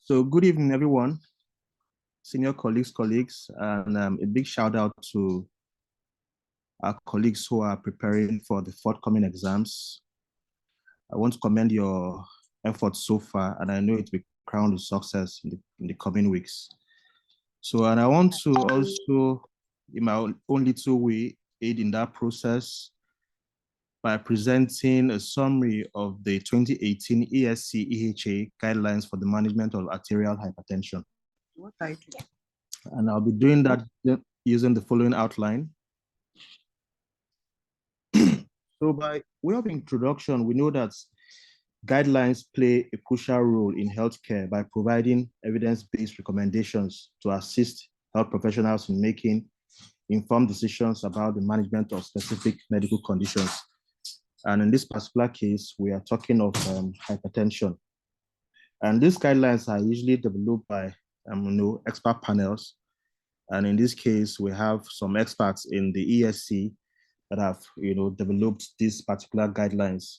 So good evening, everyone, senior colleagues, and a big shout out to our colleagues who are preparing for the forthcoming exams. I want to commend your efforts so far, and I know it will crown with success in the coming weeks. So, and I want to also, in my own little way, aid in that process by presenting a summary of the 2018 ESC EHA guidelines for the management of arterial hypertension. What title? And I'll be doing that using the following outline. So by way of introduction, we know that guidelines play a crucial role in healthcare by providing evidence-based recommendations to assist health professionals in making informed decisions about the management of specific medical conditions. And in this particular case, we are talking of hypertension. And these guidelines are usually developed by expert panels. And in this case, we have some experts in the ESC that have developed these particular guidelines.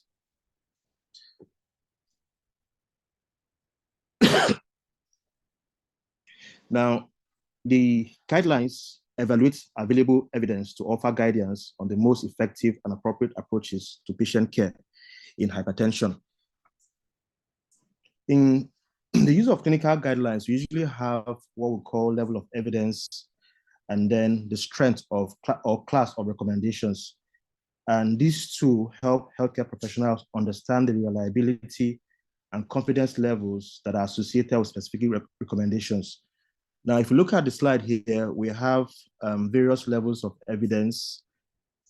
Now, the guidelines evaluate available evidence to offer guidance on the most effective and appropriate approaches to patient care in hypertension. In the use of clinical guidelines, we usually have what we call level of evidence and then the strength of or class of recommendations. And these two help healthcare professionals understand the reliability and confidence levels that are associated with specific recommendations. Now, if you look at the slide here, we have various levels of evidence,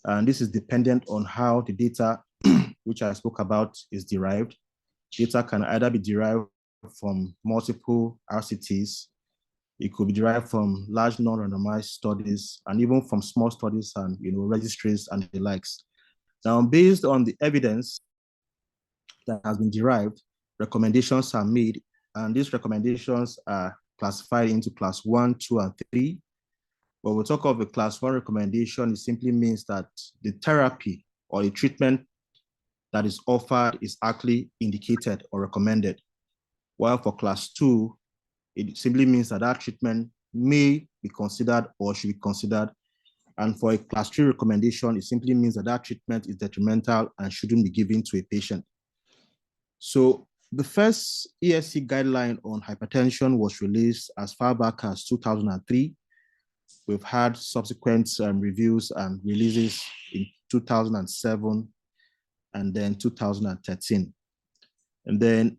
and this is dependent on how the data, which I spoke about, is derived. Data can either be derived from multiple RCTs, it could be derived from large non-randomized studies, and even from small studies and registries and the likes. Now, based on the evidence that has been derived, recommendations are made, and these recommendations are classified into class 1, 2, and 3. When we talk of a class 1 recommendation, it simply means that the therapy or the treatment that is offered is actually indicated or recommended. While for class 2, it simply means that that treatment may be considered or should be considered. And for a class 3 recommendation, it simply means that that treatment is detrimental and shouldn't be given to a patient. So the first ESC guideline on hypertension was released as far back as 2003. We've had subsequent reviews and releases in 2007 and then 2013. And then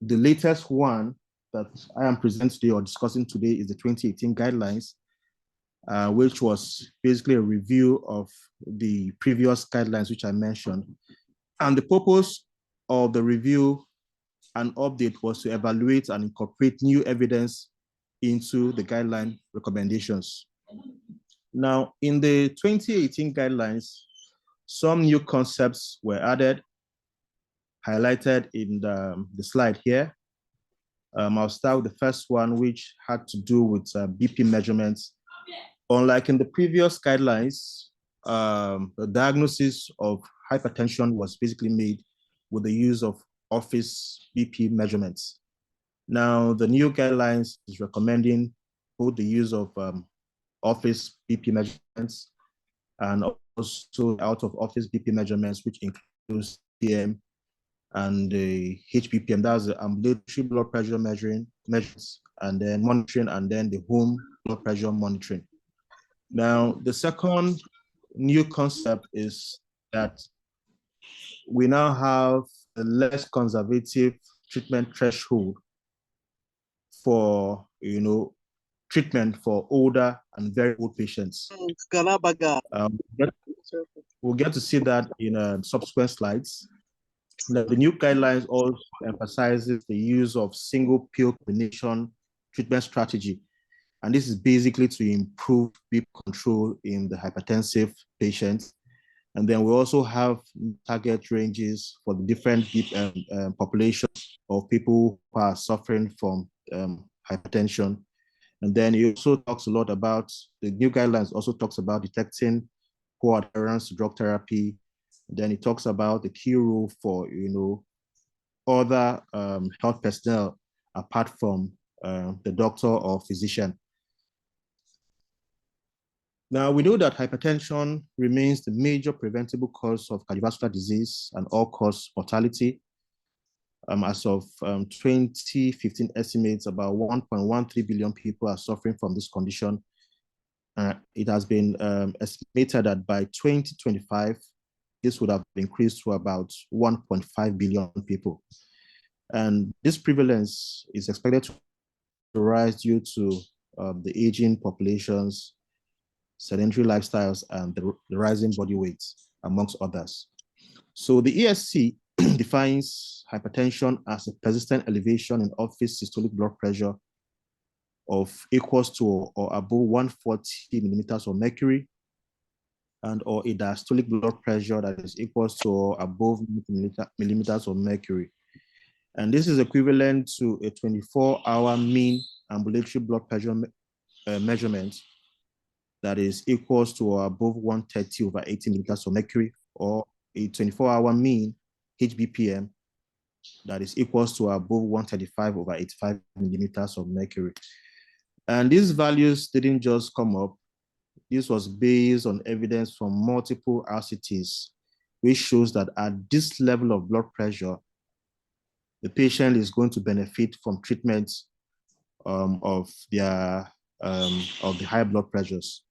the latest one that I am presenting today or discussing today is the 2018 guidelines, which was basically a review of the previous guidelines, which I mentioned. And the purpose of the review and update was to evaluate and incorporate new evidence into the guideline recommendations. Now, in the 2018 guidelines, some new concepts were added, highlighted in the slide here. I'll start with the first one, which had to do with BP measurements. Unlike in the previous guidelines, the diagnosis of hypertension was basically made with the use of office BP measurements. Now, the new guidelines is recommending both the use of office BP measurements and also out of office BP measurements, which includes PM and the HBPM, that's the ambulatory blood pressure measures, and then monitoring, and then the home blood pressure monitoring. Now, the second new concept is that we now have a less conservative treatment threshold for, treatment for older and very old patients. We'll get to see that in subsequent slides. Now, the new guidelines also emphasizes the use of single pill combination treatment strategy. And this is basically to improve BP control in the hypertensive patients. And then we also have target ranges for the different populations of people who are suffering from hypertension. And then it also talks a lot about, the new guidelines also talks about detecting poor adherence to drug therapy. Then it talks about the key role for, other health personnel apart from the doctor or physician. Now, we know that hypertension remains the major preventable cause of cardiovascular disease and all-cause mortality. As of 2015 estimates, about 1.13 billion people are suffering from this condition. It has been estimated that by 2025, this would have increased to about 1.5 billion people. And this prevalence is expected to rise due to the aging populations, sedentary lifestyles, and the rising body weight, amongst others. So the ESC defines hypertension as a persistent elevation in office systolic blood pressure of equals to or above 140 millimeters of mercury, and or a diastolic blood pressure that is equals to or above millimeters of mercury. And this is equivalent to a 24-hour mean ambulatory blood pressure measurement that is equals to or above 130 over 80 millimeters of mercury, or a 24-hour mean HBPM that is equals to above 135 over 85 millimeters of mercury. And these values didn't just come up. This was based on evidence from multiple RCTs, which shows that at this level of blood pressure, the patient is going to benefit from treatment of the high blood pressures.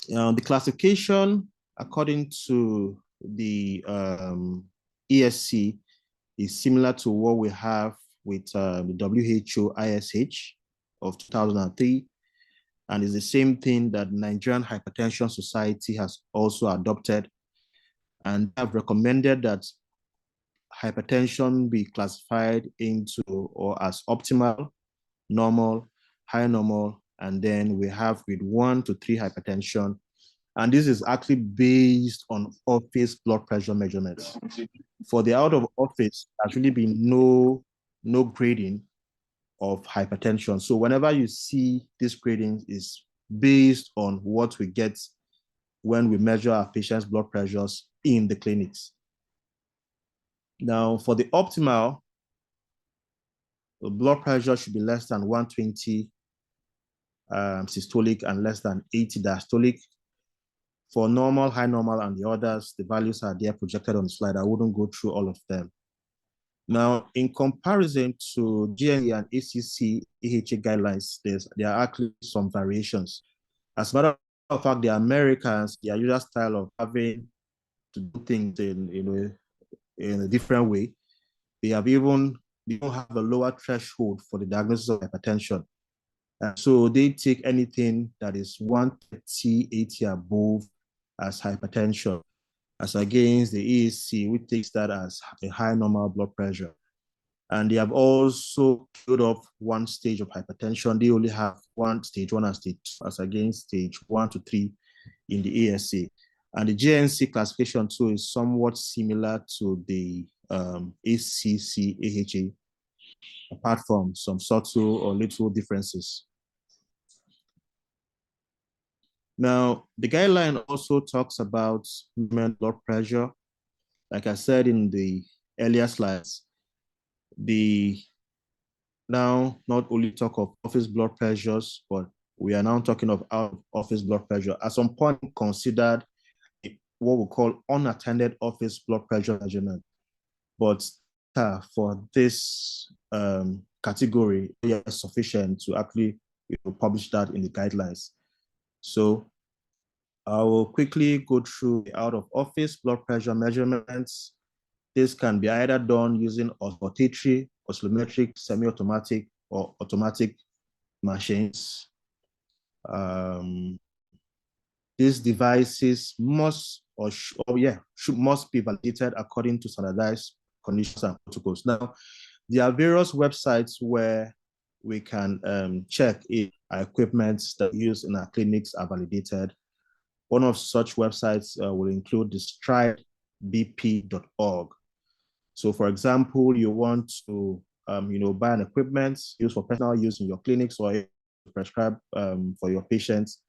The classification, according to the ESC, is similar to what we have with the WHO ISH of 2003, and is the same thing that Nigerian Hypertension Society has also adopted, and have recommended that hypertension be classified into or as optimal, normal, high normal, and then we have grade 1 to 3 hypertension. And this is actually based on office blood pressure measurements. For the out of office, there's really been no grading of hypertension. So whenever you see this grading is based on what we get when we measure our patients' blood pressures in the clinics. Now, for the optimal, the blood pressure should be less than 120 systolic and less than 80 diastolic. For normal, high normal, and the others, the values are there projected on the slide. I wouldn't go through all of them. Now, in comparison to GNE and ACC AHA guidelines, there are actually some variations. As a matter of fact, the Americans, their usual style of having to do things in a different way, they don't have a lower threshold for the diagnosis of hypertension. And so they take anything that is 130, 80 above as hypertension, as against the ESC, which takes that as a high normal blood pressure. And they have also killed off one stage of hypertension. They only have stage 1 and stage 2, as against stage 1 to 3 in the ESC. And the JNC classification too is somewhat similar to the ACC AHA, apart from some subtle or little differences. Now, the guideline also talks about blood pressure. Like I said in the earlier slides, they now not only talk of office blood pressures, but we are now talking of out-of-office blood pressure. At some point, considered what we call unattended office blood pressure measurement. But for this category, it is sufficient to actually publish that in the guidelines. So I will quickly go through the out-of-office blood pressure measurements. This can be either done using oscillatory, oscillometric, semi-automatic, or automatic machines. These devices must be validated according to standardized conditions and protocols. Now, there are various websites where we can check if our equipment that we use in our clinics are validated. One of such websites will include the stridebp.org. So, for example, you want to buy an equipment used for personal use in your clinics or prescribe for your patients,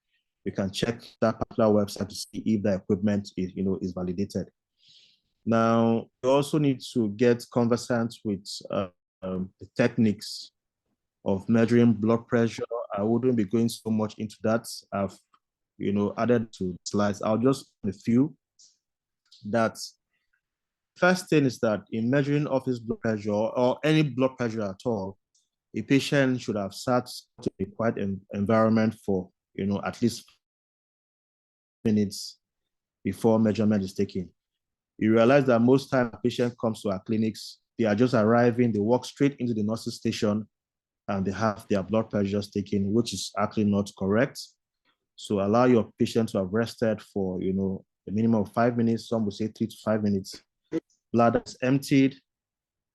you can check that particular website to see if the equipment is validated. Now, you also need to get conversant with the techniques of measuring blood pressure. I wouldn't be going so much into that. I've added to slides. I'll just a few. That first thing is that in measuring office blood pressure or any blood pressure at all, a patient should have sat to a quiet environment for at least minutes before measurement is taken. You realize that most time a patient comes to our clinics, they are just arriving, they walk straight into the nurse's station and they have their blood pressures taken, which is actually not correct. So allow your patient to have rested for a minimum of 5 minutes. Some will say 3 to 5 minutes. Bladder is emptied.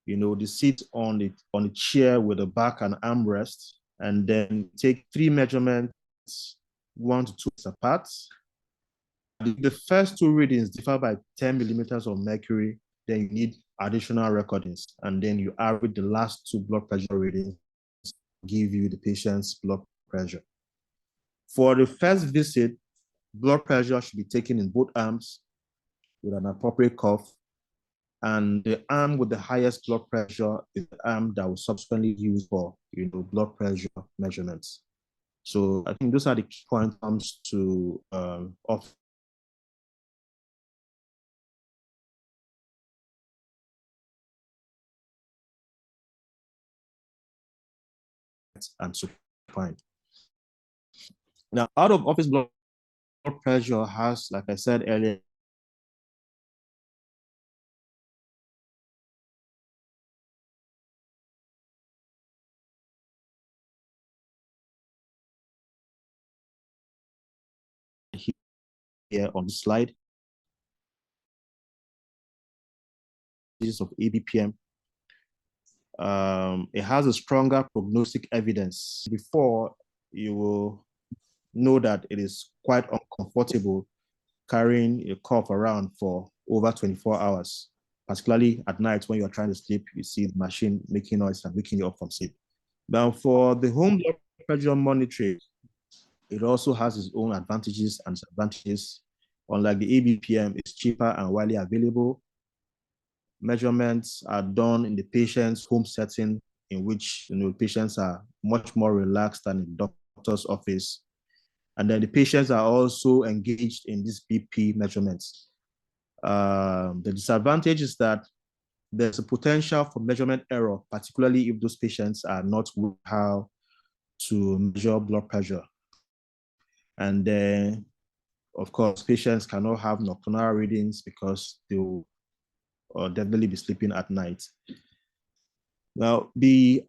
The seat on the chair with a back and armrest, and then take 3 measurements, 1 to 2 weeks apart. The first 2 readings differ by 10 millimeters of mercury. Then you need additional recordings, and then you average the last 2 blood pressure readings to give you the patient's blood pressure. For the first visit, blood pressure should be taken in both arms with an appropriate cuff, and the arm with the highest blood pressure is the arm that will subsequently use for blood pressure measurements. So I think those are the key points when it comes to of and supine. Now, out of office blood pressure has, like I said earlier, here on the slide, this of ABPM. It has a stronger prognostic evidence. Before, you will know that it is quite uncomfortable carrying a cuff around for over 24 hours, particularly at night when you're trying to sleep. You see the machine making noise and waking you up from sleep. Now, for the home blood pressure monitoring, it also has its own advantages and disadvantages. Unlike the ABPM, it's cheaper and widely available. Measurements are done in the patient's home setting, in which patients are much more relaxed than in the doctor's office. And then the patients are also engaged in these BP measurements. The disadvantage is that there's a potential for measurement error, particularly if those patients are not aware how to measure blood pressure. And then, of course, patients cannot have nocturnal readings because they will definitely be sleeping at night. Now, the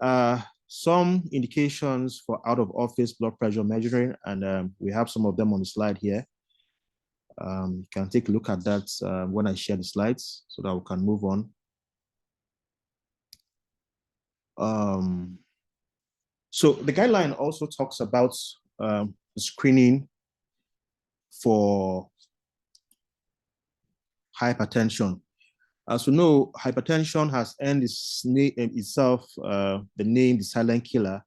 some indications for out-of-office blood pressure measuring, and we have some of them on the slide here. You can take a look at that when I share the slides so that we can move on. So the guideline also talks about screening for hypertension. As we know, hypertension has earned itself the name the silent killer.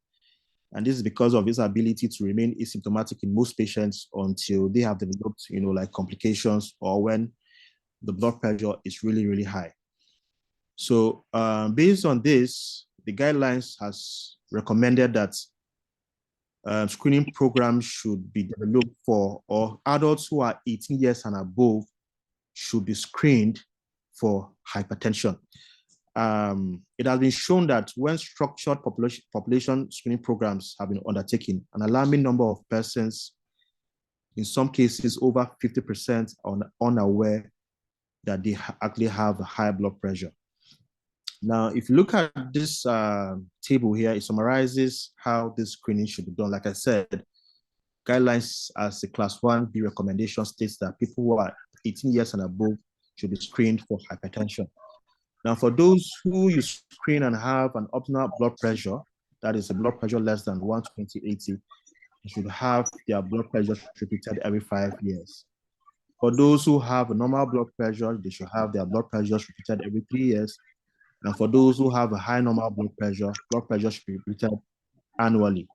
And this is because of its ability to remain asymptomatic in most patients until they have developed, like complications or when the blood pressure is really, really high. So based on this, the guidelines has recommended that screening programs should be developed for adults who are 18 years and above should be screened for hypertension. It has been shown that when structured population screening programs have been undertaken, an alarming number of persons, in some cases over 50%, are unaware that they actually have a high blood pressure. Now, if you look at this table here, it summarizes how this screening should be done. Like I said, guidelines as a class 1B recommendation states that people who are 18 years and above should be screened for hypertension. Now, for those who you screen and have an optimal blood pressure, that is a blood pressure less than 120/80, you should have their blood pressure repeated every 5 years. For those who have a normal blood pressure, they should have their blood pressures repeated every 3 years. And for those who have a high normal blood pressure should be repeated annually.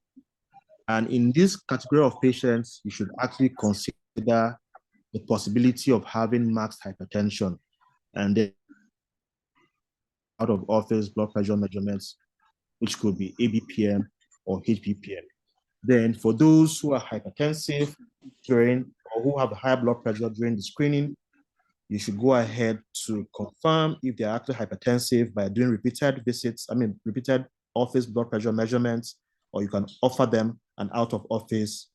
And in this category of patients, you should actually consider the possibility of having max hypertension, and then out of office blood pressure measurements which could be ABPM or HPPM. Then for those who are hypertensive during or who have high blood pressure during the screening, you should go ahead to confirm if they're actually hypertensive by doing repeated visits, repeated office blood pressure measurements, or you can offer them an out-of-office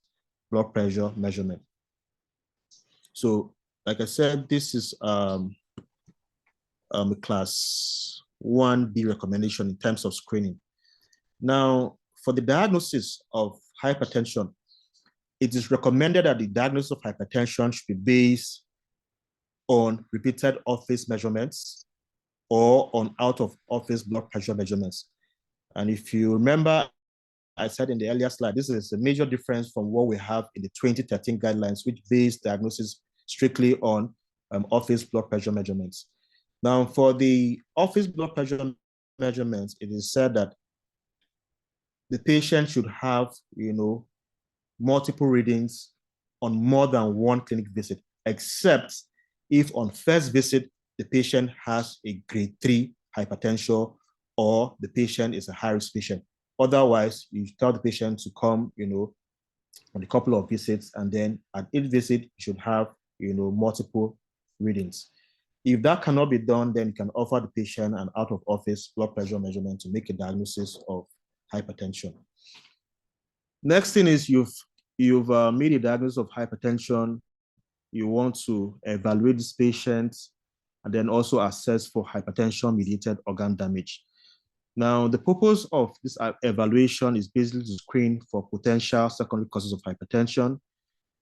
blood pressure measurement. So, like I said, this is a class 1B recommendation in terms of screening. Now, for the diagnosis of hypertension, it is recommended that the diagnosis of hypertension should be based on repeated office measurements or on out-of-office blood pressure measurements. And if you remember, I said in the earlier slide, this is a major difference from what we have in the 2013 guidelines, which based diagnosis strictly on office blood pressure measurements. Now, for the office blood pressure measurements, it is said that the patient should have, multiple readings on more than one clinic visit, except if on first visit, the patient has a grade 3 hypertension or the patient is a high-risk patient. Otherwise, you tell the patient to come, on a couple of visits, and then at each visit, you should have, multiple readings. If that cannot be done, then you can offer the patient an out-of-office blood pressure measurement to make a diagnosis of hypertension. Next thing is you've made a diagnosis of hypertension. You want to evaluate this patient and then also assess for hypertension-mediated organ damage. Now, the purpose of this evaluation is basically to screen for potential secondary causes of hypertension,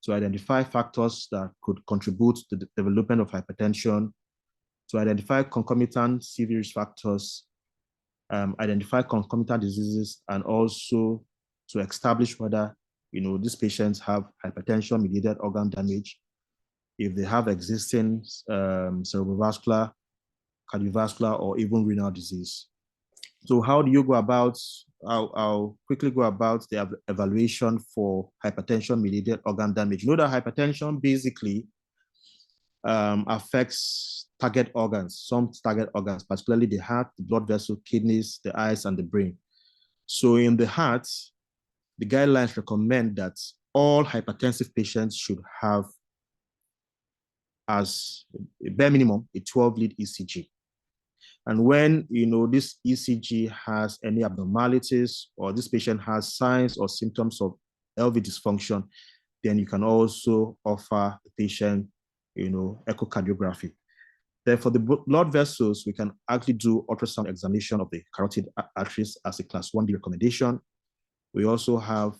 to identify factors that could contribute to the development of hypertension, to identify concomitant CV risk factors, identify concomitant diseases, and also to establish whether these patients have hypertension-mediated organ damage, if they have existing cerebrovascular, cardiovascular, or even renal disease. So how do you go about, I'll quickly go about the evaluation for hypertension-mediated organ damage. You know that hypertension basically affects target organs, some target organs, particularly the heart, the blood vessel, kidneys, the eyes, and the brain. So in the heart, the guidelines recommend that all hypertensive patients should have, as a bare minimum, a 12-lead ECG. And when this ECG has any abnormalities or this patient has signs or symptoms of LV dysfunction, then you can also offer the patient, echocardiography. Then for the blood vessels, we can actually do ultrasound examination of the carotid arteries as a class 1B recommendation. We also have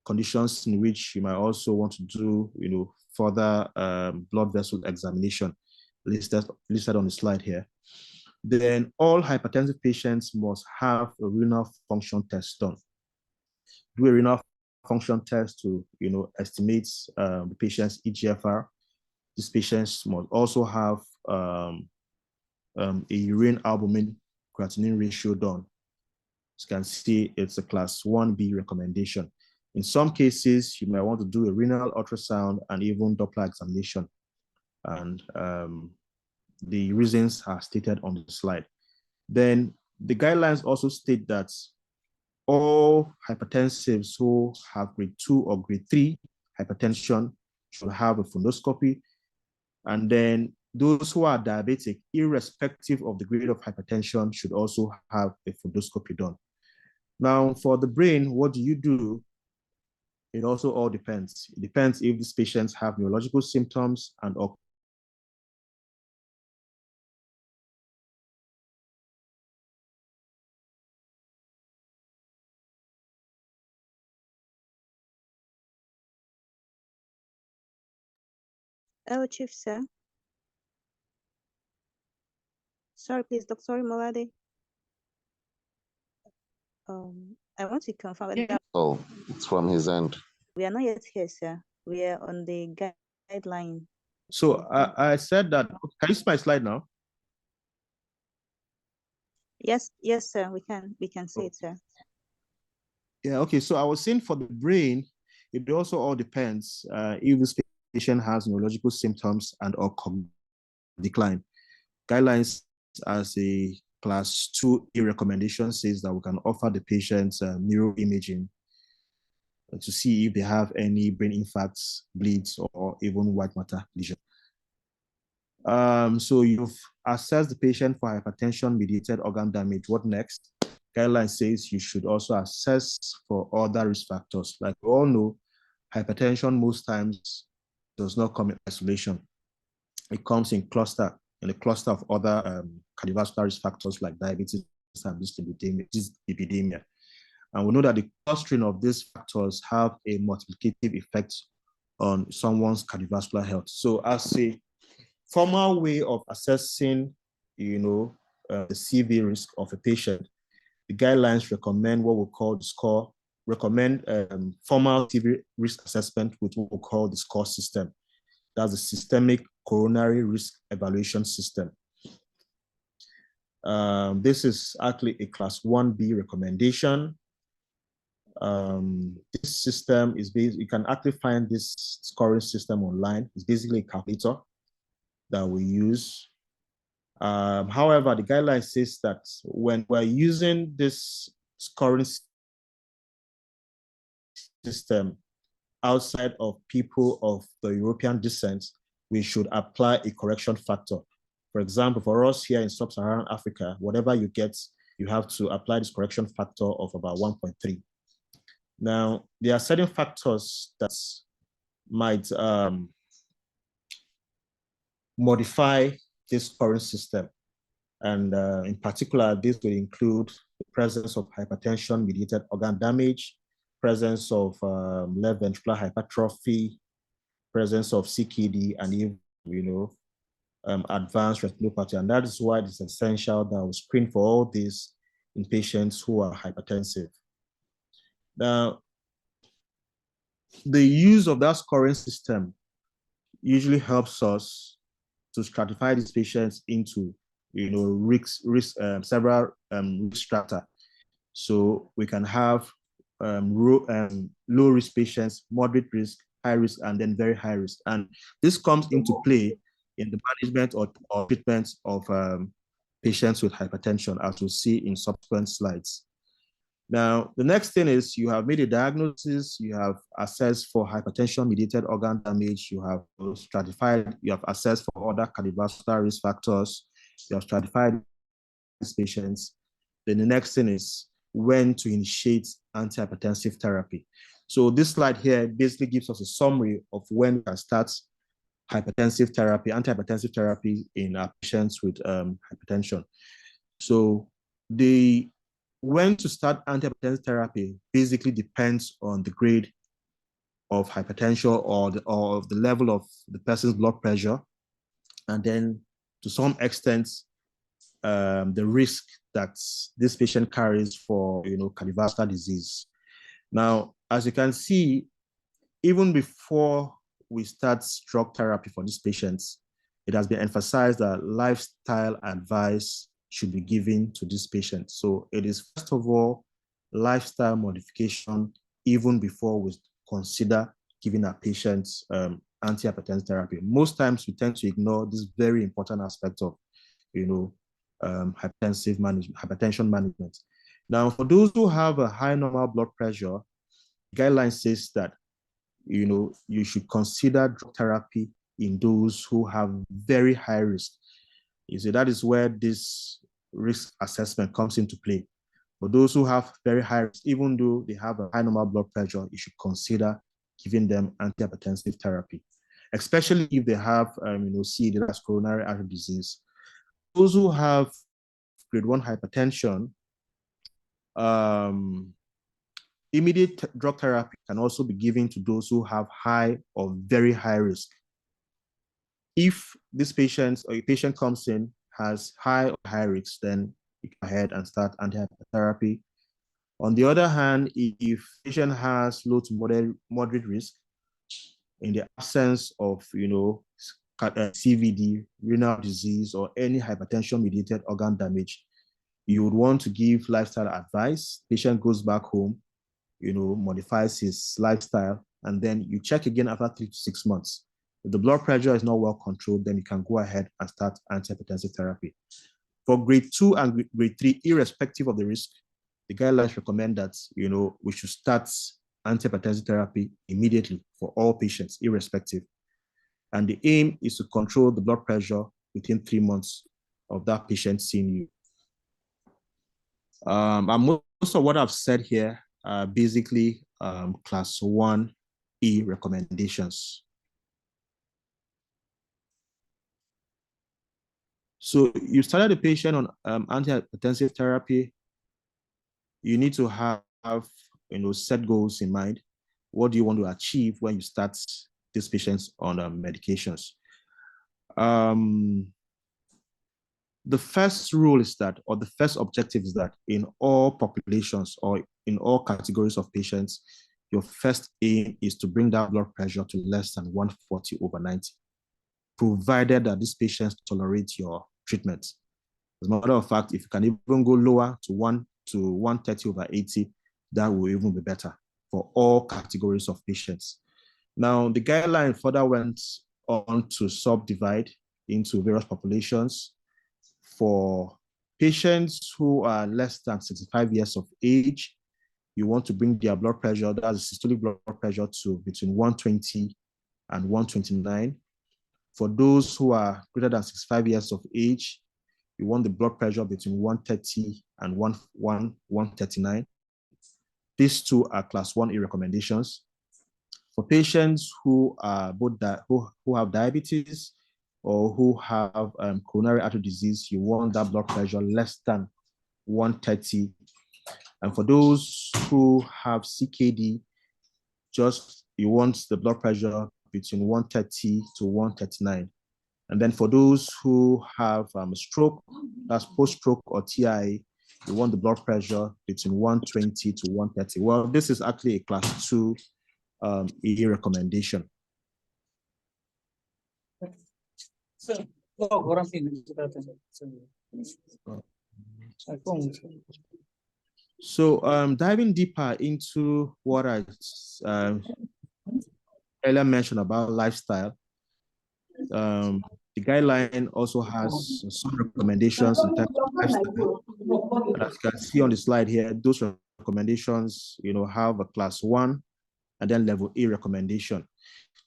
conditions in which you might also want to do, further blood vessel examination listed on the slide here. Then all hypertensive patients must have a renal function test done. Do a renal function test to, estimate the patient's EGFR. These patients must also have a urine albumin creatinine ratio done. As you can see, it's a class 1B recommendation. In some cases, you might want to do a renal ultrasound and even Doppler examination. And the reasons are stated on the slide. Then the guidelines also state that all hypertensives who have grade 2 or grade 3 hypertension should have a fundoscopy. And then those who are diabetic, irrespective of the grade of hypertension, should also have a fundoscopy done. Now, for the brain, what do you do? It also all depends. It depends if these patients have neurological symptoms and or Hello, Chief, sir. Sorry, please, Dr. Molade. I want to confirm that. Oh, it's from his end. We are not yet here, sir. We are on the guideline. So I said that, can you see my slide now? Yes, sir, we can see it, sir. Yeah, okay, so I was saying for the brain, it also all depends if this patient has neurological symptoms and or decline. Guidelines as a class 2A recommendation says that we can offer the patients neuroimaging to see if they have any brain infarcts, bleeds, or even white matter lesion. So you've assessed the patient for hypertension-mediated organ damage. What next? Guideline says you should also assess for other risk factors. Like we all know, hypertension most times does not come in isolation. It comes in a cluster of other cardiovascular risk factors like diabetes and dyslipidemia. And we know that the clustering of these factors have a multiplicative effect on someone's cardiovascular health. So as a formal way of assessing, the CV risk of a patient, the guidelines recommend what we call the score, formal CV risk assessment with what we call the score system. That's the systemic coronary risk evaluation system. This is actually a class 1B recommendation. This system is based, you can actually find this scoring system online. It's basically a calculator that we use. However, the guideline says that when we're using this scoring system outside of people of the European descent, we should apply a correction factor. For example, for us here in sub-Saharan Africa, whatever you get, you have to apply this correction factor of about 1.3. Now, there are certain factors that might modify this scoring system. And in particular, this will include the presence of hypertension-mediated organ damage, presence of left ventricular hypertrophy, presence of CKD, and even, advanced retinopathy. And that is why it's essential that we screen for all these in patients who are hypertensive. Now, the use of that scoring system usually helps us to stratify these patients into, several risk strata. So we can have low risk patients, moderate risk, high risk, and then very high risk. And this comes into play in the management or treatment of patients with hypertension, as we'll see in subsequent slides. Now, the next thing is you have made a diagnosis, you have assessed for hypertension-mediated organ damage, you have stratified, you have assessed for other cardiovascular risk factors, you have stratified these patients. Then the next thing is when to initiate antihypertensive therapy. So this slide here basically gives us a summary of when we can start antihypertensive therapy in our patients with hypertension. So when to start antihypertensive therapy basically depends on the grade of hypertension or the level of the person's blood pressure, and then to some extent the risk that this patient carries for cardiovascular disease. Now, as you can see, even before we start drug therapy for these patients, it has been emphasized that lifestyle advice should be given to these patients. So it is first of all lifestyle modification even before we consider giving our patients antihypertensive therapy. Most times we tend to ignore this very important aspect of hypertension management. Now, for those who have a high normal blood pressure, guideline says that you should consider drug therapy in those who have very high risk. You see, that is where this risk assessment comes into play. For those who have very high risk, even though they have a high normal blood pressure, you should consider giving them antihypertensive therapy, especially if they have CAD, that's coronary artery disease. Those who have grade 1 hypertension, immediate drug therapy can also be given to those who have high or very high risk. If this patient or a patient comes in, has high or high risk, then you go ahead and start antihypertensive therapy. On the other hand, if patient has low to moderate risk, in the absence of CVD, renal disease, or any hypertension-mediated organ damage, you would want to give lifestyle advice. Patient goes back home, modifies his lifestyle, and then you check again after 3 to 6 months. If the blood pressure is not well controlled, then you can go ahead and start antihypertensive therapy. For grade 2 and grade 3, irrespective of the risk, the guidelines recommend that, we should start antihypertensive therapy immediately for all patients, irrespective. And the aim is to control the blood pressure within 3 months of that patient seeing you. And most of what I've said here are basically class 1E recommendations. So you started the patient on antihypertensive therapy. You need to have set goals in mind. What do you want to achieve when you start these patients on medications? The first rule is that, or the first objective is that in all populations or in all categories of patients, your first aim is to bring down blood pressure to less than 140/90, provided that these patients tolerate your treatment. As a matter of fact, if you can even go lower to 130/80, that will even be better for all categories of patients. Now, the guideline further went on to subdivide into various populations. For patients who are less than 65 years of age, you want to bring their blood pressure, that's systolic blood pressure, to between 120 and 129. For those who are greater than 65 years of age, you want the blood pressure between 130 and 139. These two are class 1A recommendations. For patients who are who have diabetes or who have coronary artery disease, you want that blood pressure less than 130. And for those who have CKD, you want the blood pressure between 130 to 139. And then for those who have a stroke, that's post-stroke or TIA, you want the blood pressure between 120 to 130. Well, this is actually a class 2 E recommendation. So diving deeper into what I earlier mentioned about lifestyle, the guideline also has some recommendations in terms of lifestyle. As you can see on the slide here, those recommendations, have a class 1 and then level A recommendation.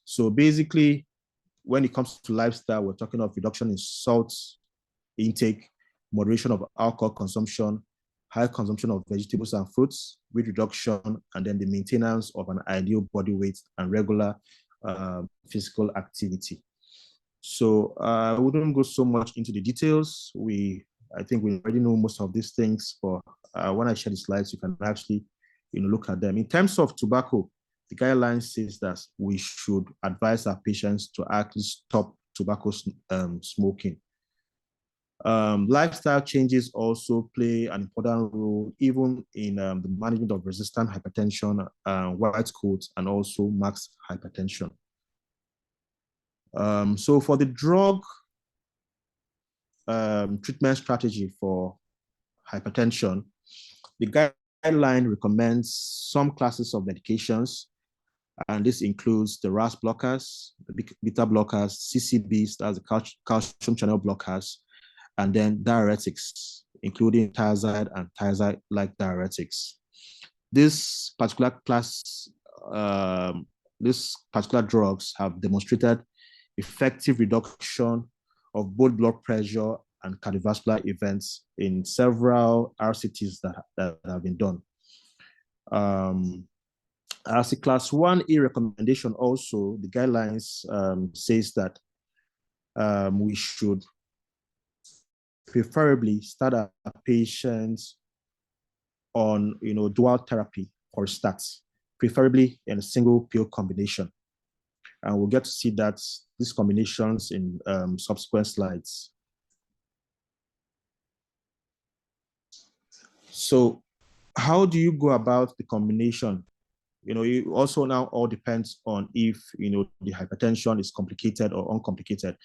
So basically, when it comes to lifestyle, we're talking of reduction in salt intake, moderation of alcohol consumption, high consumption of vegetables and fruits, weight reduction, and then the maintenance of an ideal body weight and regular physical activity. So I wouldn't go so much into the details. I think we already know most of these things, but when I share the slides, you can actually look at them. In terms of tobacco, the guideline says that we should advise our patients to actually stop tobacco smoking. Lifestyle changes also play an important role, even in the management of resistant hypertension, white coat, and also max hypertension. So for the drug treatment strategy for hypertension, the guideline recommends some classes of medications, and this includes the RAS blockers, the beta blockers, CCBs, that's the calcium channel blockers, and then diuretics, including thiazide and thiazide-like diuretics. This particular class, these particular drugs have demonstrated effective reduction of both blood pressure and cardiovascular events in several RCTs that have been done. As a class 1A recommendation also, the guidelines says that we should preferably start our patients on dual therapy or stats, preferably in a single pill combination. And we'll get to see these combinations in subsequent slides. So how do you go about the combination? It also now all depends on if the hypertension is complicated or uncomplicated.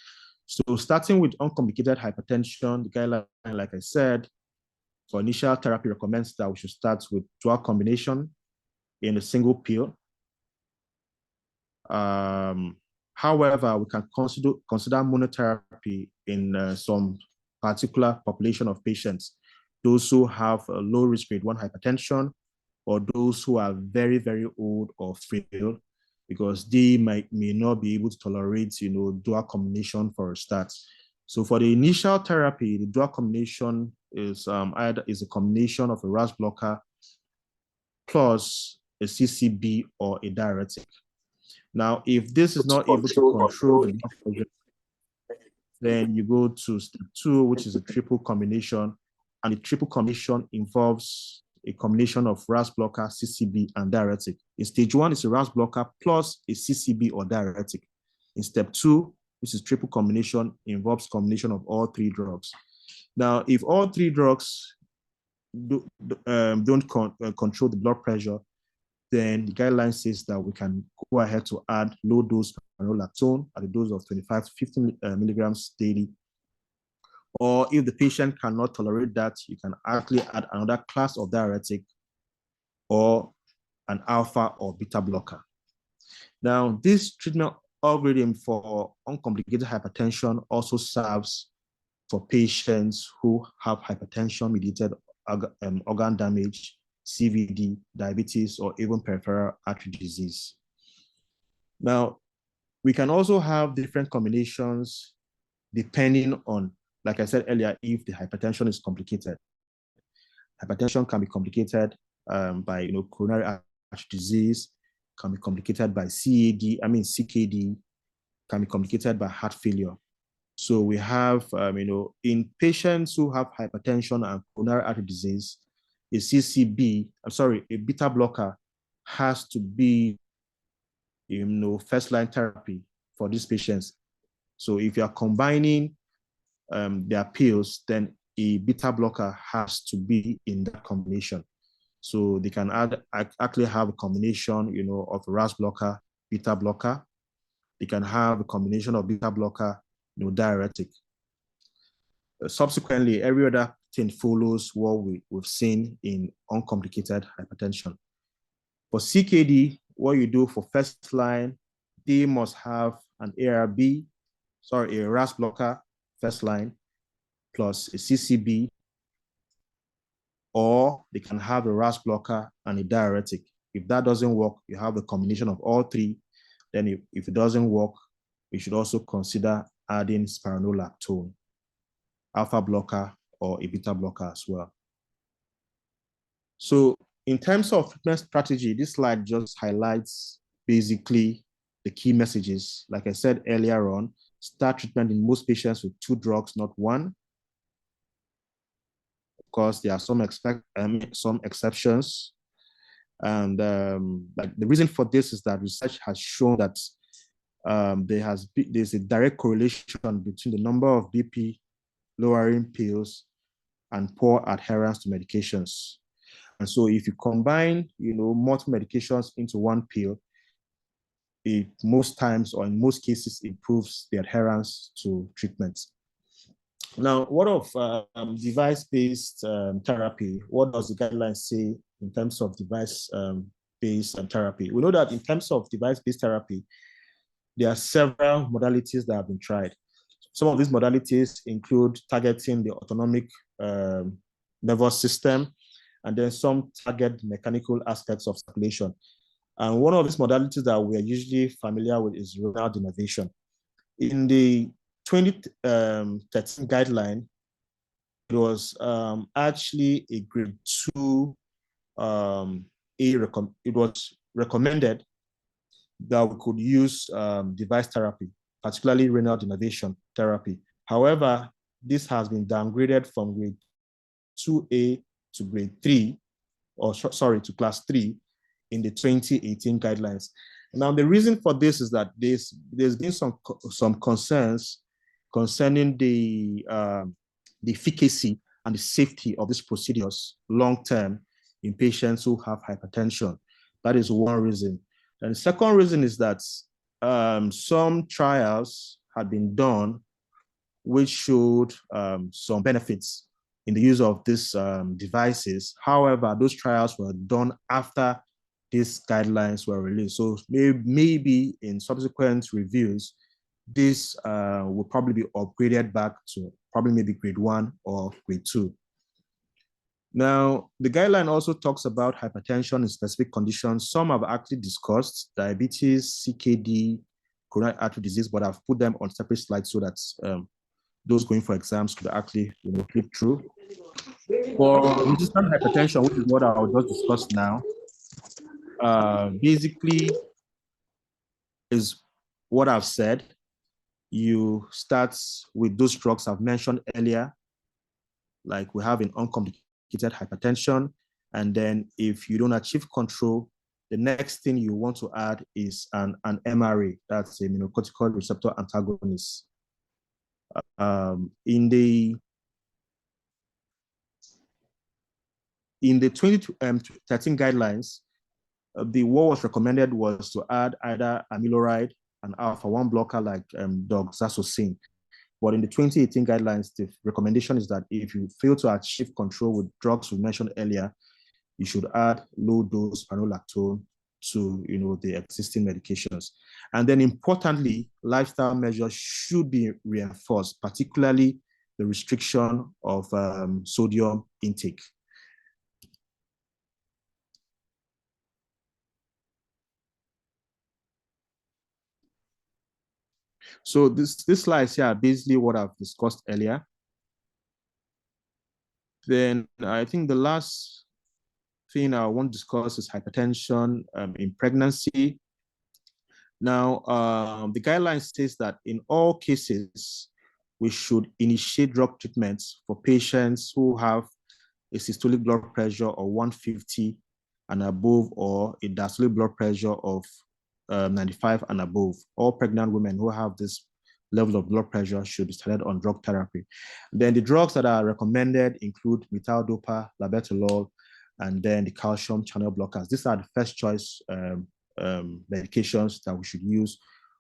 So starting with uncomplicated hypertension, the guideline, like I said, for initial therapy recommends that we should start with dual combination in a single pill. However, we can consider monotherapy in some particular population of patients, those who have a low risk grade 1 hypertension, or those who are very, very old or frail, because they may not be able to tolerate, dual combination for a start. So for the initial therapy, the dual combination is either a combination of a RAS blocker plus a CCB or a diuretic. Now, if this is not able to control the blood pressure, then you go to step 2, which is a triple combination. And the triple combination involves a combination of RAS blocker, CCB, and diuretic. In stage 1, it's a RAS blocker plus a CCB or diuretic. In step 2, which is triple combination, involves combination of all 3 drugs. Now, if all 3 drugs don't control the blood pressure, then the guideline says that we can go ahead to add low dose spironolactone at a dose of 25 to 50 milligrams daily. Or if the patient cannot tolerate that, you can actually add another class of diuretic or an alpha or beta blocker. Now, this treatment algorithm for uncomplicated hypertension also serves for patients who have hypertension-mediated organ damage, CVD, diabetes, or even peripheral artery disease. Now, we can also have different combinations depending on, like I said earlier, if the hypertension is complicated. Hypertension can be complicated by coronary artery disease, can be complicated by CKD, can be complicated by heart failure. So we have, in patients who have hypertension and coronary artery disease, a beta blocker has to be, first-line therapy for these patients. So if you are combining their pills, then a beta blocker has to be in that combination. So they can actually have a combination, of RAS blocker, beta blocker. They can have a combination of beta blocker, diuretic. Subsequently, every other thing follows what we've seen in uncomplicated hypertension. For CKD, what you do for first line, they must have an a RAS blocker first line plus a CCB, or they can have a RAS blocker and a diuretic. If that doesn't work, you have a combination of all 3. Then if it doesn't work, you should also consider adding spironolactone, alpha blocker, or a beta blocker as well. So in terms of treatment strategy, this slide just highlights basically the key messages. Like I said earlier on, start treatment in most patients with 2 drugs, not 1. Of course, there are some exceptions. And the reason for this is that research has shown that there's a direct correlation between the number of BP lowering pills and poor adherence to medications. And so if you combine, multiple medications into one pill, it most times or in most cases improves the adherence to treatment. Now, what of device-based therapy? What does the guidelines say in terms of device-based therapy? We know that in terms of device-based therapy, there are several modalities that have been tried. Some of these modalities include targeting the autonomic nervous system, and then some target mechanical aspects of circulation. And one of these modalities that we are usually familiar with is renal denervation. In the 2013 guideline, it was actually a grade 2 it was recommended that we could use device therapy, particularly renal denervation therapy. However, this has been downgraded from grade 2A to grade 3, to class 3 in the 2018 guidelines. Now, the reason for this is that there's been some concerns concerning the efficacy and the safety of these procedures long-term in patients who have hypertension. That is one reason. And the second reason is that some trials had been done which showed some benefits in the use of these devices. However, those trials were done after these guidelines were released. So maybe in subsequent reviews, this will probably be upgraded back to probably maybe grade 1 or grade 2. Now, the guideline also talks about hypertension in specific conditions. Some have actually discussed diabetes, CKD, coronary artery disease, but I've put them on separate slides so that those going for exams could actually flip through. For resistant hypertension, which is what I'll just discuss now, basically is what I've said. You start with those drugs I've mentioned earlier, like we have an uncomplicated hypertension. And then if you don't achieve control, the next thing you want to add is an MRA, that's a mineralocorticoid receptor antagonist. In the 2013 guidelines, what was recommended was to add either amiloride and alpha-1 blocker like doxazosin. But in the 2018 guidelines, the recommendation is that if you fail to achieve control with drugs we mentioned earlier, you should add low-dose spironolactone to the existing medications. And then importantly, lifestyle measures should be reinforced, particularly the restriction of sodium intake. So this slides here are basically what I've discussed earlier. Then I think the last thing I want to discuss is hypertension in pregnancy. Now, the guideline states that in all cases, we should initiate drug treatments for patients who have a systolic blood pressure of 150 and above, or a diastolic blood pressure of 95 and above. All pregnant women who have this level of blood pressure should be started on drug therapy. Then the drugs that are recommended include methyl-dopa, labetalol, and then the calcium channel blockers. These are the first choice medications that we should use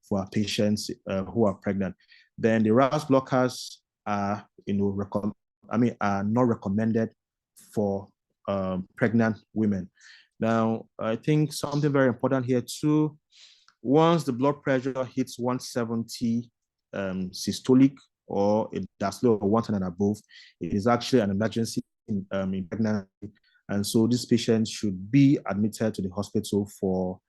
for our patients who are pregnant. Then the RAS blockers are, are not recommended for pregnant women. Now, I think something very important here too, once the blood pressure hits 170 systolic or a diastolic of 110 and above, it is actually an emergency in pregnancy. And so this patient should be admitted to the hospital for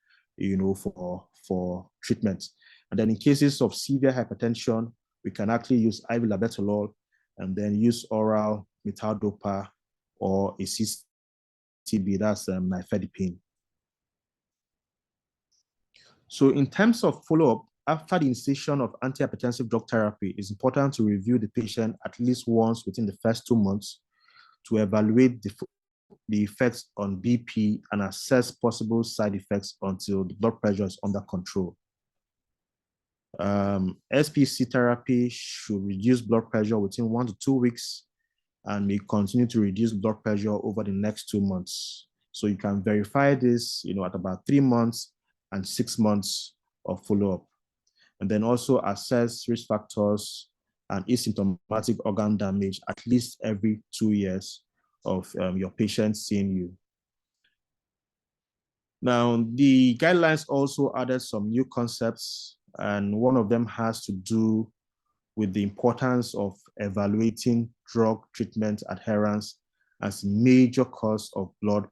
treatment. And then in cases of severe hypertension, we can actually use IV labetalol and then use oral methyl-dopa or a CCB, that's nifedipine. So in terms of follow-up, after the initiation of antihypertensive drug therapy, it's important to review the patient at least once within the first 2 months to evaluate the effects on BP and assess possible side effects until the blood pressure is under control. SPC therapy should reduce blood pressure within 1 to 2 weeks and may continue to reduce blood pressure over the next 2 months. So you can verify this, at about 3 months and 6 months of follow-up. And then also assess risk factors and asymptomatic organ damage at least every 2 years of your patient seeing you. Now, the guidelines also added some new concepts, and one of them has to do with the importance of evaluating drug treatment adherence as major cause of blood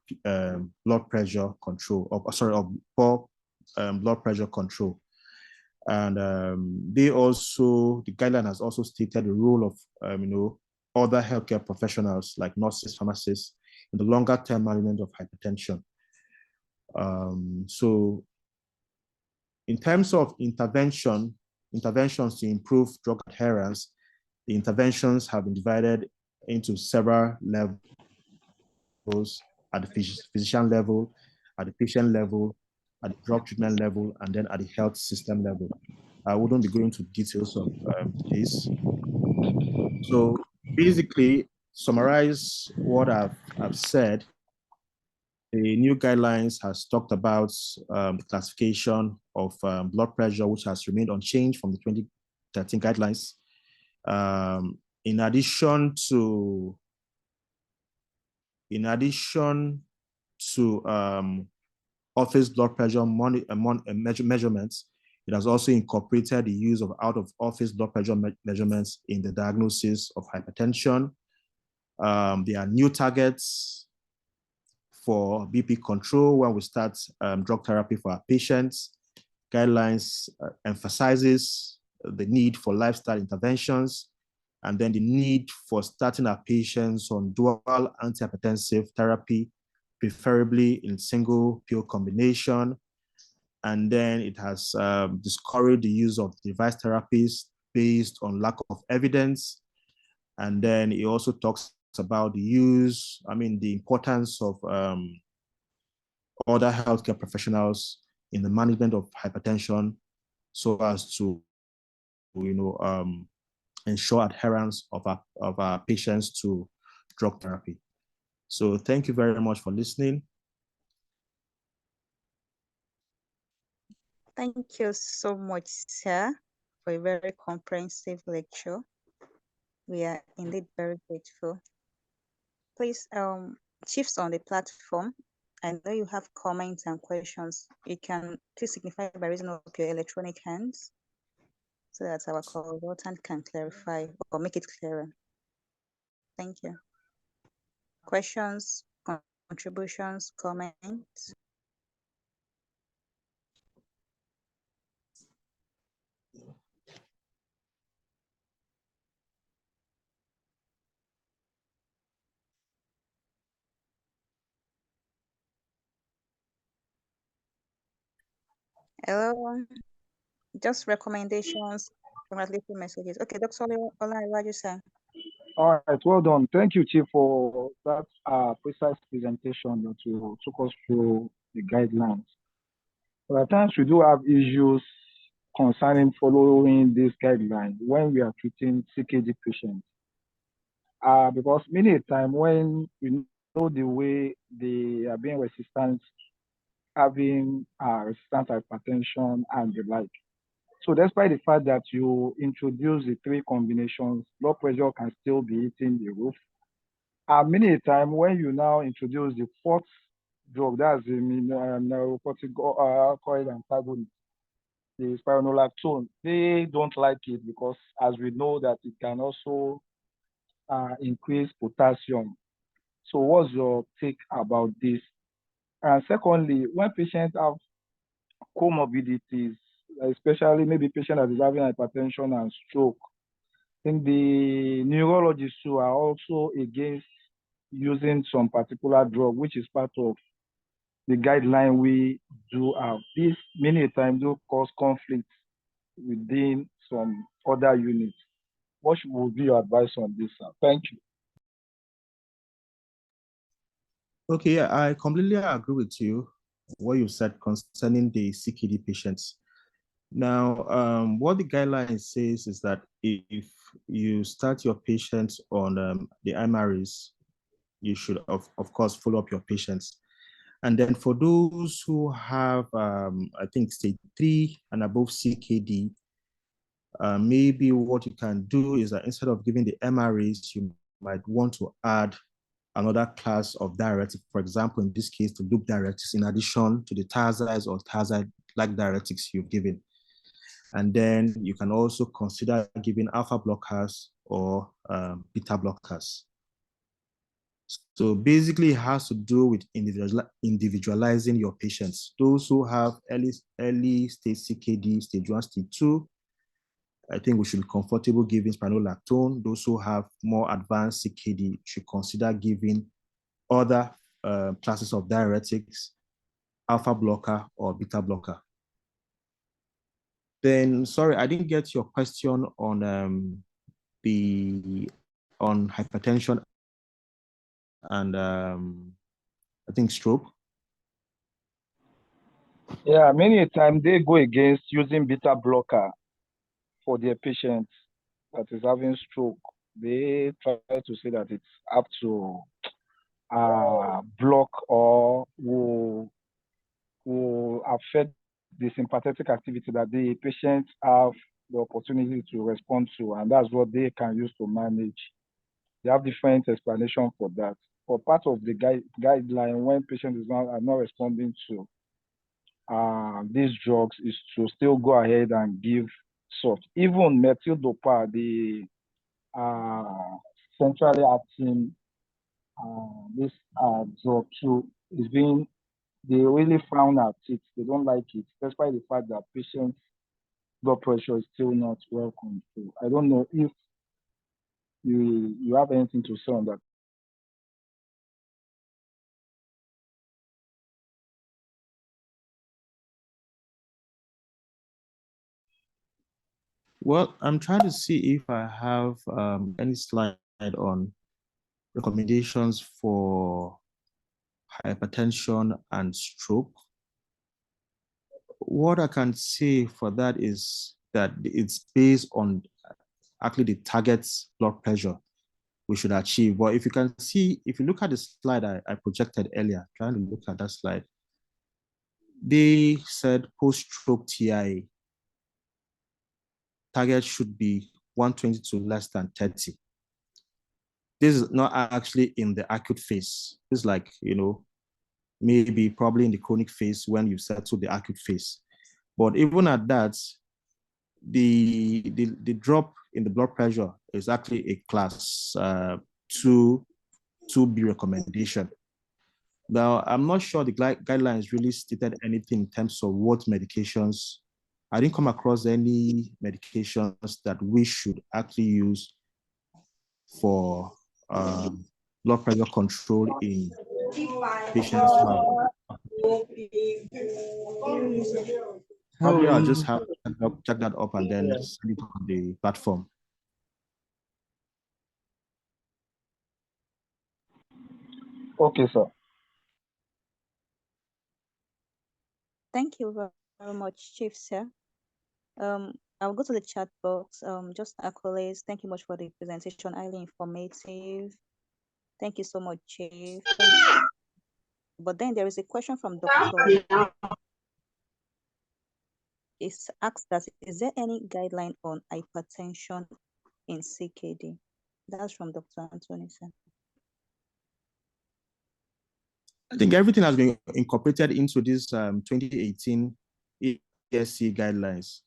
pressure control, of poor blood pressure control. And the guideline has also stated the role of other healthcare professionals like nurses, pharmacists in the longer term management of hypertension. So in terms of interventions to improve drug adherence, the interventions have been divided into several levels at the physician level, at the patient level, at the drug treatment level, and then at the health system level. I wouldn't be going into details of this. So basically, summarize what I've said. The new guidelines has talked about the classification of blood pressure, which has remained unchanged from the 2013 guidelines. In addition to office blood pressure measurements, It has also incorporated the use of out-of-office blood pressure measurements in the diagnosis of hypertension. There are new targets for BP control when we start drug therapy for our patients. Guidelines emphasizes the need for lifestyle interventions, and then the need for starting our patients on dual antihypertensive therapy, preferably in single pill combination. And then it has discouraged the use of device therapies based on lack of evidence. And then it also talks about the the importance of other healthcare professionals in the management of hypertension so as to, ensure adherence of our patients to drug therapy. So thank you very much for listening. Thank you so much, sir, for a very comprehensive lecture. We are indeed very grateful. Please, chiefs on the platform, I know you have comments and questions. You can please signify by raising up your electronic hands so that our consultant can clarify or make it clearer. Thank you. Questions, contributions, comments? Hello, just recommendations, congratulatory messages. Okay, Dr. Ola, what you say? All right, well done. Thank you, Chief, for that precise presentation that you took us through the guidelines. But at times we do have issues concerning following these guidelines when we are treating CKD patients. Because many a time when we know the way they are being resistant, having resistant hypertension and the like. So despite the fact that you introduce the three combinations, blood pressure can still be hitting the roof. Many a time when you now introduce the fourth drug, that's the neurocorticoid antagonist, the spironolactone, they don't like it because as we know that it can also increase potassium. So what's your take about this? And secondly, when patients have comorbidities, especially maybe patient that is having hypertension and stroke, I think the neurologists who are also against using some particular drug, which is part of the guideline we do have. This many times do cause conflict within some other units. What would be your advice on this, sir? Thank you. Okay, I completely agree with you, what you said concerning the CKD patients. Now, what the guideline says is that if you start your patients on the MREs, you should, of course, follow up your patients. And then for those who have, I think, stage 3 and above CKD, maybe what you can do is that instead of giving the MREs, you might want to add another class of diuretics, for example, in this case, the loop diuretics, in addition to the thiazides or thiazide-like diuretics you've given. And then you can also consider giving alpha blockers or beta blockers. So basically, it has to do with individualizing your patients. Those who have early stage CKD, stage 1, stage 2, I think we should be comfortable giving spironolactone. Those who have more advanced CKD should consider giving other classes of diuretics, alpha blocker or beta blocker. Then, sorry, I didn't get your question on hypertension and I think stroke. Yeah, many a time they go against using beta blocker for their patients that is having stroke. They try to say that it's up to block or will affect the sympathetic activity that the patients have the opportunity to respond to, and that's what they can use to manage. They have different explanation for that. For part of the guideline, when patients are not responding to these drugs is to still go ahead and give such. Even methyl-dopa, the centrally acting this drug too is being, they really frown at it. They don't like it, despite the fact that patients' blood pressure is still not well controlled. I don't know if you have anything to say on that. Well, I'm trying to see if I have any slide on recommendations for hypertension and stroke. What I can say for that is that it's based on actually the target blood pressure we should achieve. But if you can see, if you look at the slide I projected earlier, trying to look at that slide, they said post-stroke TIA target should be 120 to less than 30. This is not actually in the acute phase. It's like, maybe probably in the chronic phase when you settle the acute phase. But even at that, the drop in the blood pressure is actually a class 2B recommendation. Now, I'm not sure the guidelines really stated anything in terms of what medications. I didn't come across any medications that we should actually use for blood pressure control in patients who have. Probably I'll just have to check that up and then send it on the platform. Okay, sir. Thank you very much, Chief, sir. I'll go to the chat box. Just accolades. Thank you much for the presentation. Highly informative. Thank you so much, Chief. But then there is a question from Dr. It's asked that, is there any guideline on hypertension in CKD? That's from Dr. Anthony, sir. I think everything has been incorporated into this 2018 ESC guidelines.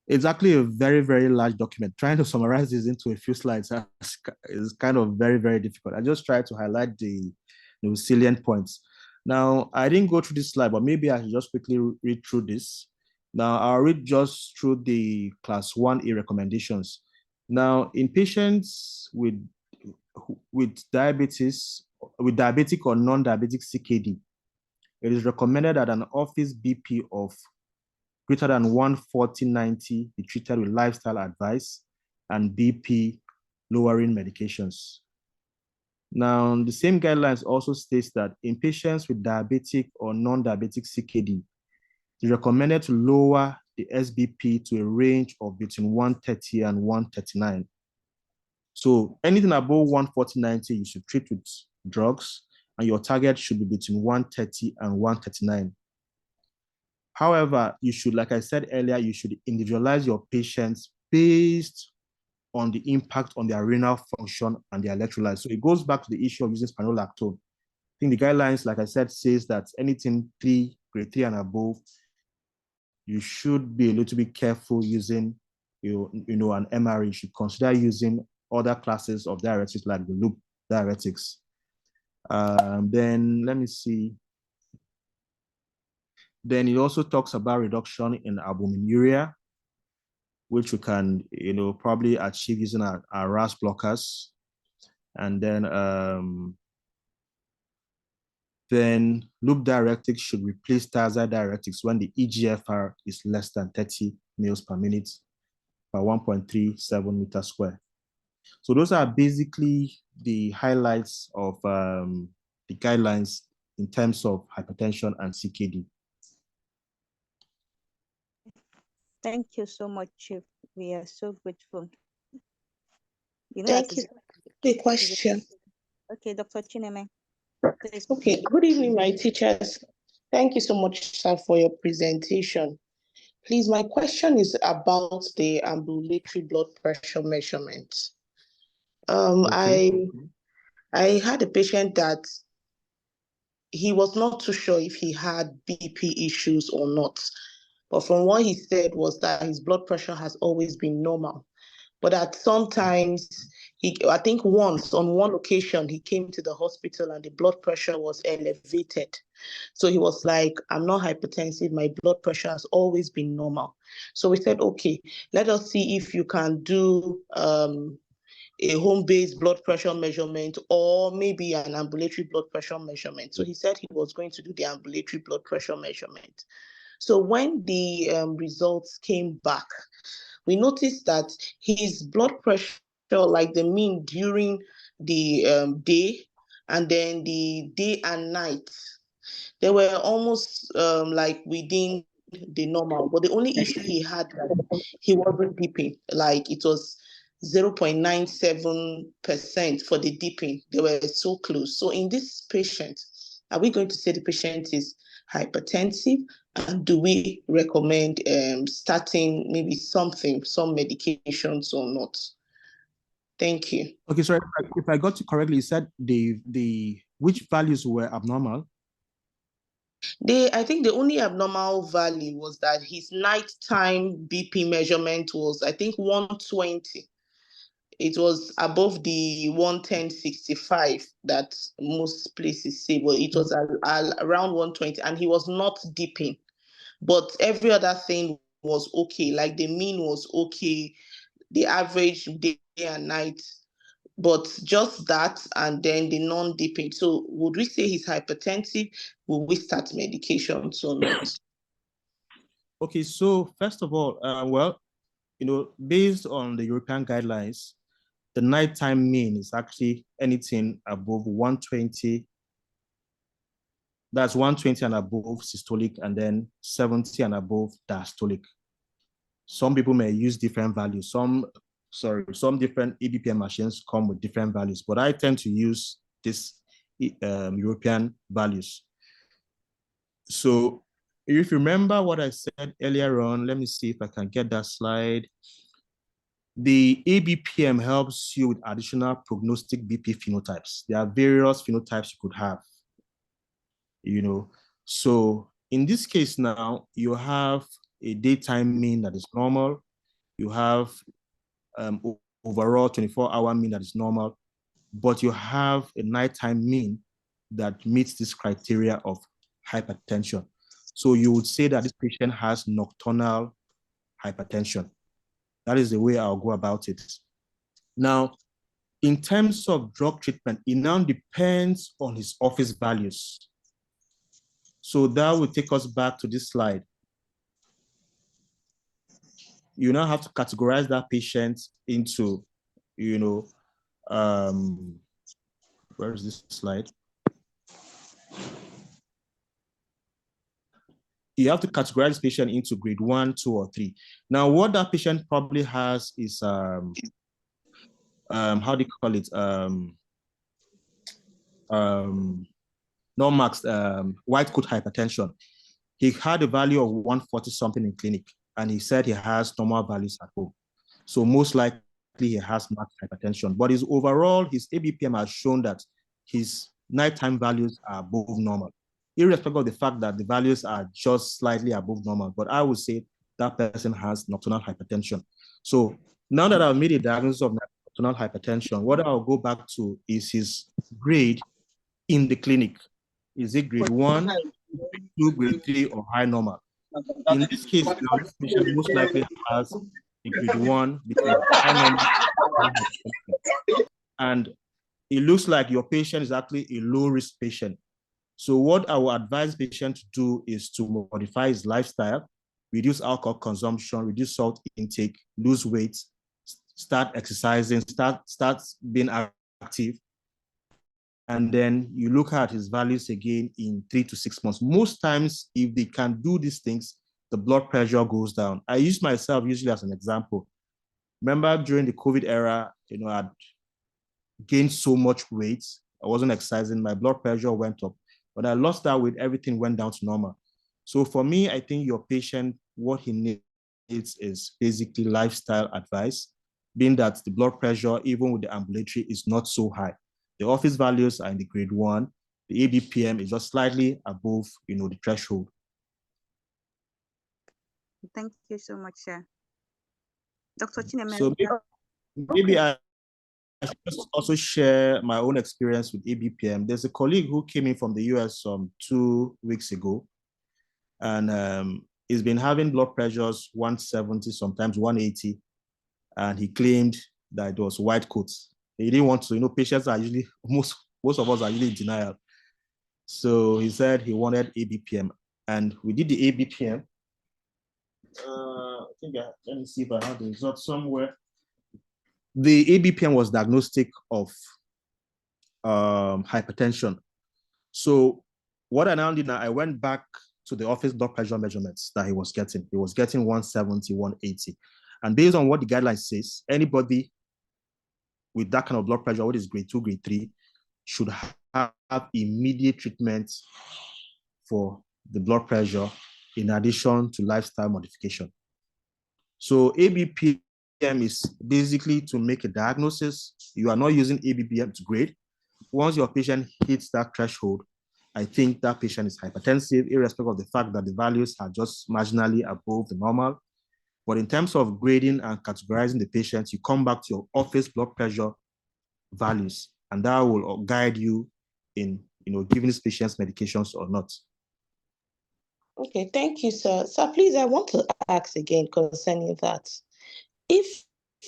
It's actually a very, very large document. Trying to summarize this into a few slides is kind of very, very difficult. I just tried to highlight the salient points. Now, I didn't go through this slide, but maybe I should just quickly read through this. Now, I'll read just through the class 1A recommendations. Now, in patients with diabetes, with diabetic or non-diabetic CKD, it is recommended that an office BP of greater than 140/90 be treated with lifestyle advice and BP lowering medications. Now, the same guidelines also states that in patients with diabetic or non-diabetic CKD, it's recommended to lower the SBP to a range of between 130 and 139. So anything above 140/90, you should treat with drugs, and your target should be between 130 and 139. However, you should, like I said earlier, you should individualize your patients based on the impact on their renal function and their electrolytes. So it goes back to the issue of using spironolactone. I think the guidelines, like I said, says that anything grade 3 and above, you should be a little bit careful using, an MRE. You should consider using other classes of diuretics like the loop diuretics. Then let me see. Then it also talks about reduction in albuminuria, which we can, probably achieve using our RAS blockers. And then loop diuretics should replace thiazide diuretics when the EGFR is less than 30 mL per minute per 1.37 meters square. So those are basically the highlights of the guidelines in terms of hypertension and CKD. Thank you so much, Chief. We are so grateful. Thank you. The question. Okay, Dr. Chineme. Please. Okay, good evening, my teachers. Thank you so much, sir, for your presentation. Please, my question is about the ambulatory blood pressure measurement. Okay. I had a patient that he was not too sure if he had BP issues or not. But from what he said was that his blood pressure has always been normal. But at sometimes, I think once on one occasion, he came to the hospital and the blood pressure was elevated. So he was like, I'm not hypertensive. My blood pressure has always been normal. So we said, okay, let us see if you can do a home-based blood pressure measurement or maybe an ambulatory blood pressure measurement. So he said he was going to do the ambulatory blood pressure measurement. So when the results came back, we noticed that his blood pressure, like the mean during the day and then the day and night, they were almost like within the normal. But the only issue he had, he wasn't dipping. Like it was 0.97% for the dipping. They were so close. So in this patient, are we going to say the patient is hypertensive? And do we recommend starting maybe some medications or not? Thank you. Okay, sorry, if I got you correctly, you said the which values were abnormal? I think the only abnormal value was that his nighttime BP measurement was, I think, 120. It was above the 110/65 that most places say, but it was around 120, and he was not dipping. But every other thing was okay. Like the mean was okay, the average day and night, but just that and then the non-dipping. So would we say he's hypertensive? Will we start medications or not? Okay, so first of all, well, based on the European guidelines, the nighttime mean is actually anything above 120. That's 120 and above systolic, and then 70 and above diastolic. Some people may use different values. Some different EBPM machines come with different values, but I tend to use this European values. So if you remember what I said earlier on, let me see if I can get that slide. The ABPM helps you with additional prognostic BP phenotypes. There are various phenotypes you could have, So in this case now, you have a daytime mean that is normal. You have overall 24-hour mean that is normal, but you have a nighttime mean that meets this criteria of hypertension. So you would say that this patient has nocturnal hypertension. That is the way I'll go about it. Now, in terms of drug treatment, it now depends on his office values. So that will take us back to this slide. You now have to categorize that patient into, where is this slide? You have to categorize this patient into grade 1, 2, or 3. Now, what that patient probably has is, how do you call it? Non-max white coat hypertension. He had a value of 140 something in clinic, and he said he has normal values at home. So most likely he has max hypertension, but his ABPM has shown that his nighttime values are above normal, irrespective of the fact that the values are just slightly above normal. But I would say that person has nocturnal hypertension. So now that I've made a diagnosis of nocturnal hypertension, what I'll go back to is his grade in the clinic. Is it grade 1, grade 2, grade 3, or high normal? In this case, now this patient most likely has a grade 1 because high normal. And it looks like your patient is actually a low-risk patient. So what I will advise patient to do is to modify his lifestyle, reduce alcohol consumption, reduce salt intake, lose weight, start exercising, start being active. And then you look at his values again in 3 to 6 months. Most times, if they can do these things, the blood pressure goes down. I use myself usually as an example. Remember during the COVID era, I'd gained so much weight. I wasn't exercising, my blood pressure went up. But I lost that weight, everything went down to normal. So for me, I think your patient, what he needs is basically lifestyle advice, being that the blood pressure, even with the ambulatory, is not so high. The office values are in the grade 1. the ABPM is just slightly above, the threshold. Thank you so much, sir. Dr. Chinemere. So maybe I should just also share my own experience with ABPM. There's a colleague who came in from the US 2 weeks ago, and he's been having blood pressures 170, sometimes 180, and he claimed that it was white coats. He didn't want to, patients are usually, most of us are usually in denial. So he said he wanted ABPM, and we did the ABPM. Let me see if I have the result somewhere. The ABPM was diagnostic of hypertension. So what I now did I went back to the office blood pressure measurements that he was getting. He was getting 170, 180. And based on what the guideline says, anybody with that kind of blood pressure, what is grade 2, grade 3, should have immediate treatment for the blood pressure in addition to lifestyle modification. So ABPM is basically to make a diagnosis. You are not using ABPM to grade. Once your patient hits that threshold, I think that patient is hypertensive, irrespective of the fact that the values are just marginally above the normal. But in terms of grading and categorizing the patients, you come back to your office blood pressure values, and that will guide you in giving these patients medications or not. Okay, thank you, sir. Sir, please, I want to ask again concerning that. If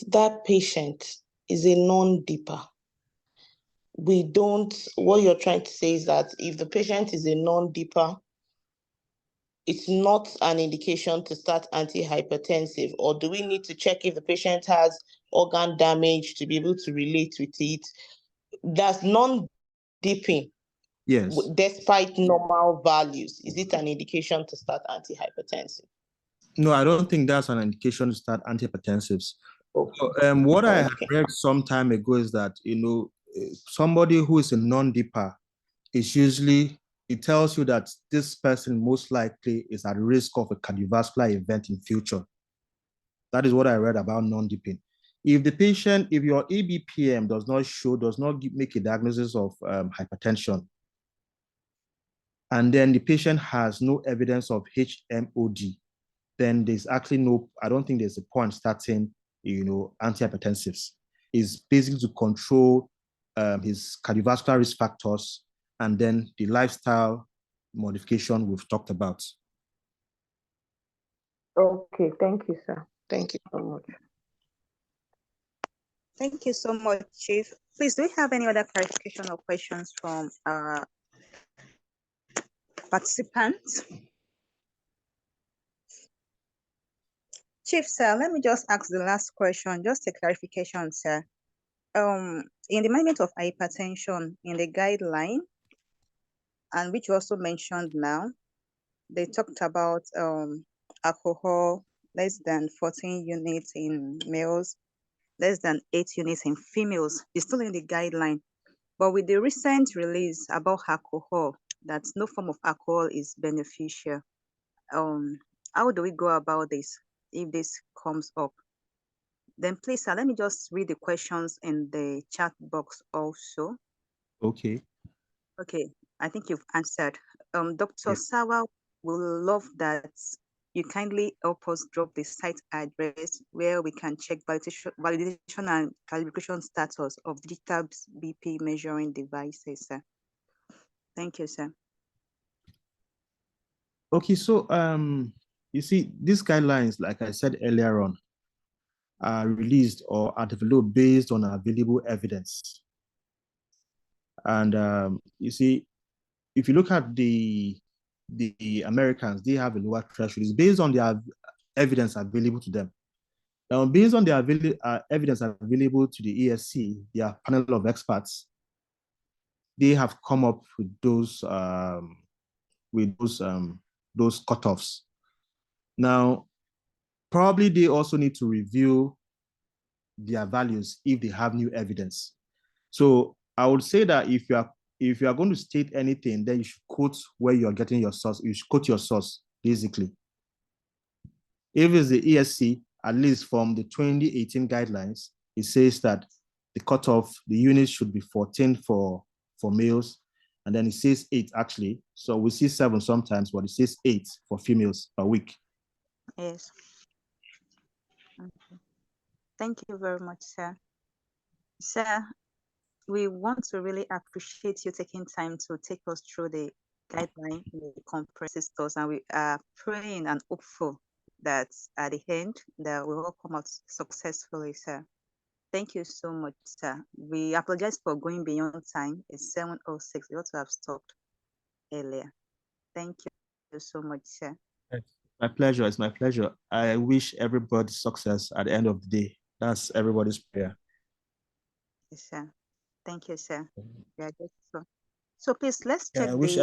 that patient is a non-dipper, what you're trying to say is that if the patient is a non-dipper, it's not an indication to start antihypertensive, or do we need to check if the patient has organ damage to be able to relate with it? That's non-dipping. Yes. Despite normal values, is it an indication to start antihypertensive? No, I don't think that's an indication to start antihypertensives. Okay. What I had read some time ago is that, somebody who is a non-dipper is usually, it tells you that this person most likely is at risk of a cardiovascular event in future. That is what I read about non-dipping. If your ABPM does not make a diagnosis of hypertension, and then the patient has no evidence of HMOD, then there's actually I don't think there's a point starting, antihypertensives. It's basically to control his cardiovascular risk factors and then the lifestyle modification we've talked about. Okay, thank you, sir. Thank you so much. Thank you so much, Chief. Please, do we have any other clarification or questions from participants? Chief, sir, let me just ask the last question, just a clarification, sir. In the management of hypertension, in the guideline, and which you also mentioned now, they talked about alcohol less than 14 units in males, less than 8 units in females. It's still in the guideline. But with the recent release about alcohol, that no form of alcohol is beneficial, how do we go about this if this comes up? Then please, sir, let me just read the questions in the chat box also. Okay. Okay, I think you've answered. Dr. Sawa will love that you kindly help us drop the site address where we can check validation and calibration status of digital BP measuring devices, sir. Thank you, sir. Okay, so you see, these guidelines, like I said earlier on, are released or are developed based on available evidence. And you see, if you look at the Americans, they have a lower threshold. It's based on their evidence available to them. Now, based on the evidence available to the ESC, their panel of experts, they have come up with those cutoffs. Now, probably they also need to review their values if they have new evidence. So I would say that if you are going to state anything, then you should quote where you are getting your source. You should quote your source, basically. If it's the ESC, at least from the 2018 guidelines, it says that the cutoff, the units should be 14 for males and then it says 8 actually. So we see 7 sometimes, but it says 8 for females per week. Yes. Okay. Thank you very much, sir. Sir, we want to really appreciate you taking time to take us through the guideline in the comprehensive course, and we are praying and hopeful that at the end that we will come out successfully, sir. Thank you so much, sir. We apologize for going beyond time. It's 7:06. We ought to have stopped earlier. Thank you so much, sir. My pleasure. It's my pleasure. I wish everybody success at the end of the day. That's everybody's prayer. Yes, sir. Thank you, sir. We are grateful. So please let's check I wish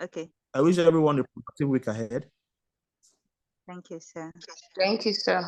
Okay. I wish everyone a productive week ahead. Thank you, sir. Thank you, sir.